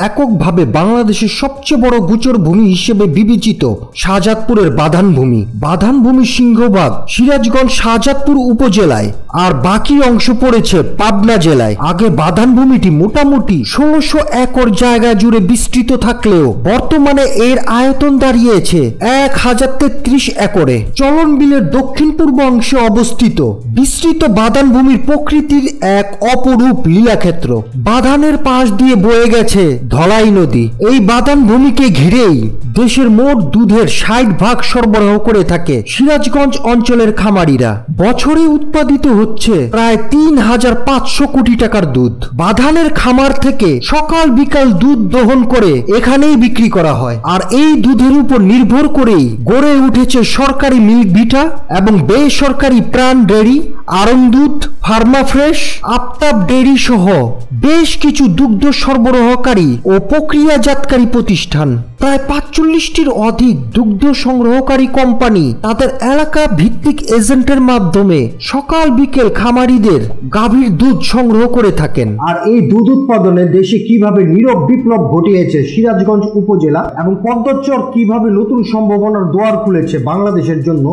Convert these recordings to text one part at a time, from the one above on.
এককভাবে বাংলাদেশের সবচেয়ে বড় গোচর ভূমি হিসেবে বিবেচিত শাহজাদপুরের বাধান ভূমি। বাধান ভূমির সিংহভাগ সিরাজগঞ্জ শাহজাদপুর উপজেলায় আর বাকি অংশ পড়েছে পাবনা জেলায়। আগে বাধান ভূমিটি মোটামুটি ১৬০০ একর জায়গা জুড়ে বিস্তৃত থাকলেও বর্তমানে এর আয়তন দাঁড়িয়েছে ১০৩৩ একরে। চলন বিলের দক্ষিণ পূর্ব অংশে অবস্থিত বিস্তৃত বাধান ভূমির প্রকৃতির এক অপরূপ লীলাক্ষেত্র। বাধানের পাশ দিয়ে বয়ে গেছে ধলাই নদী। এই বাধান ভূমিকে ঘিরেই দেশের মোট দুধের ৬০% সরবরাহ করে থাকে সিরাজগঞ্জ অঞ্চলের খামারিরা। বছরে উৎপাদিত হচ্ছে প্রায় ৩৫০০ কোটি টাকার দুধ। বাধানের খামার থেকে সকাল বিকাল দুধ দহন করে এখানেই বিক্রি করা হয়। আর এই দুধের উপর নির্ভর করেই গড়ে উঠেছে সরকারি মিল্ক ভিটা এবং বেসরকারি প্রাণ ডেয়ারি, আরং দুধ, ফার্মা ফ্রেশ, আফতাব ডেয়ারি সহ বেশ কিছু দুগ্ধ সরবরাহকারী ও প্রক্রিয়াজাতকারী প্রতিষ্ঠান। প্রায় ৪৫টির অধিক দুগ্ধ সংগ্রহকারী কোম্পানি তাদের এলাকা ভিত্তিক এজেন্টের মাধ্যমে সকাল বিকেল খামারিদের গাভীর দুধ সংগ্রহ করে থাকেন। আর এই দুধ উৎপাদনে দেশে কিভাবে নীরব বিপ্লব ঘটিয়েছে সিরাজগঞ্জ উপজেলা এবং পদ্মচর কিভাবে নতুন সম্ভাবনার দুয়ার খুলেছে বাংলাদেশের জন্য,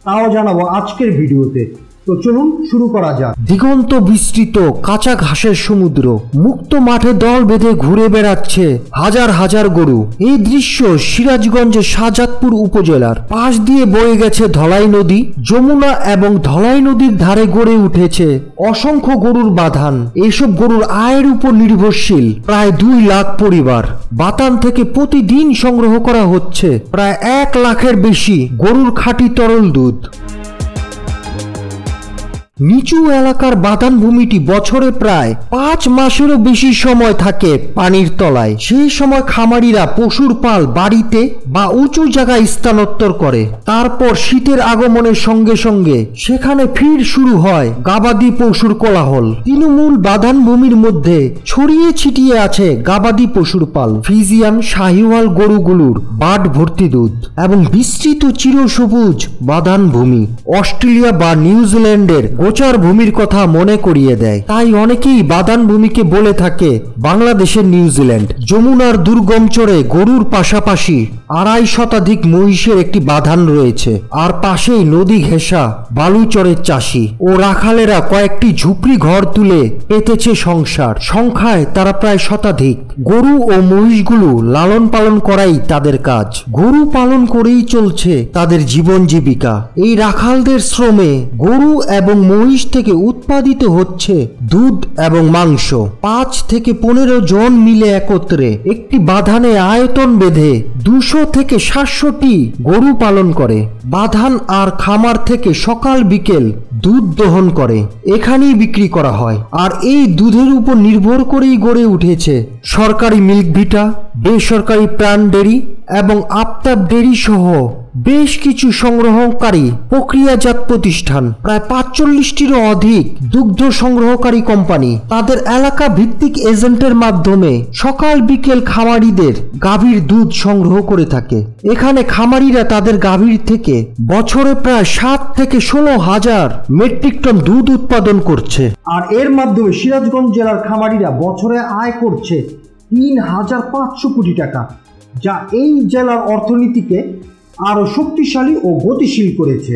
তাও জানাবো আজকের ভিডিওতে। তো চলুন শুরু করা যাক। দিগন্ত বিস্তৃত কাঁচা ঘাসের সমুদ্র, মুক্ত মাঠে দল বেঁধে ঘুরে বেড়াচ্ছে হাজার হাজার গরু। এই দৃশ্য সিরাজগঞ্জের শাহজাদপুর উপজেলার পাশ দিয়ে বয়ে গেছে ধলাই নদী। যমুনা এবং ধলাই নদীর ধারে গড়ে উঠেছে অসংখ্য গরুর বাধান। এইসব গরুর আয়ের উপর নির্ভরশীল প্রায় ২ লাখ পরিবার। বাতান থেকে প্রতিদিন সংগ্রহ করা হচ্ছে প্রায় ১ লাখের বেশি গরুর খাঁটি তরল দুধ। নিচু এলাকার বাধান ভূমিটি বছরে প্রায় ৫ মাসেরও বেশি সময় থাকে পানির তলায়। সেই সময় খামারিরা পশুর পাল বাড়িতে বা উঁচু জায়গায় স্থানান্তর করে। তারপর শীতের আগমনের সঙ্গে সঙ্গে সেখানে ফির শুরু হয় গাবাদি পশুর কোলাহল। তৃণমূল বাধান ভূমির মধ্যে ছড়িয়ে ছিটিয়ে আছে গাবাদি পশুর পাল, ফ্রিজিয়ান শাহিওয়াল গরুগুলোর বাট ভর্তি দুধ এবং বিস্তৃত চিরসবুজ বাধান ভূমি অস্ট্রেলিয়া বা নিউজিল্যান্ডের গোচার ভূমির কথা মনে করিয়ে দেয়। তাই অনেকেই বাধান ভূমিকে বলে থাকে বাংলাদেশের নিউজিল্যান্ড। যমুনার দুর্গম চরে গরুর পাশাপাশি ২৫০ শতাধিক মহিষের একটি বাধান রয়েছে। আর পাশেই নদী ঘেঁষা বালুচরের চাষি ও রাখালেরা কয়েকটি ঝুপড়ি ঘর তুলে পেতেছে সংসার। সংখ্যায় তারা প্রায় শতাধিক। গরু ও মহিষগুলো লালন পালন করাই তাদের কাজ। গরু পালন করেই চলছে তাদের জীবন জীবিকা। এই রাখালদের শ্রমে গরু এবং মহিষ থেকে উৎপাদিত হচ্ছে দুধ এবং মাংস। ৫ থেকে ১৫ জন মিলে একত্রে একটি বাধানে আয়তন বেঁধে ২০০ থেকে ৭০০টি গরু পালন করে। বাধান আর খামার থেকে সকাল বিকেল দুধ দহন করে এখানেই বিক্রি করা হয়। আর এই দুধের উপর নির্ভর করেই গড়ে উঠেছে সরকারি মিল্ক ভিটা, বেসরকারি প্রাণ ডেয়ারি এবং আফতাব ডেয়ারি সহ বেশ কিছু সংগ্রহকারী প্রক্রিয়াজাত প্রতিষ্ঠান। প্রায় ৪৫টিরও অধিক দুগ্ধ সংগ্রহকারী কোম্পানি তাদের এলাকা ভিত্তিক এজেন্টের মাধ্যমে সকাল বিকেল খামারিদের গাভীর দুধ সংগ্রহ করে থাকে। এখানে খামারিরা তাদের গাভীর থেকে বছরে প্রায় ৭ থেকে ১৬ হাজার মেট্রিক টন দুধ উৎপাদন করছে। আর এর মাধ্যমে সিরাজগঞ্জ জেলার খামারিরা বছরে আয় করছে ৩৫০০ কোটি টাকা, যা এই জেলার অর্থনীতিকে আরো শক্তিশালী ও গতিশীল করেছে।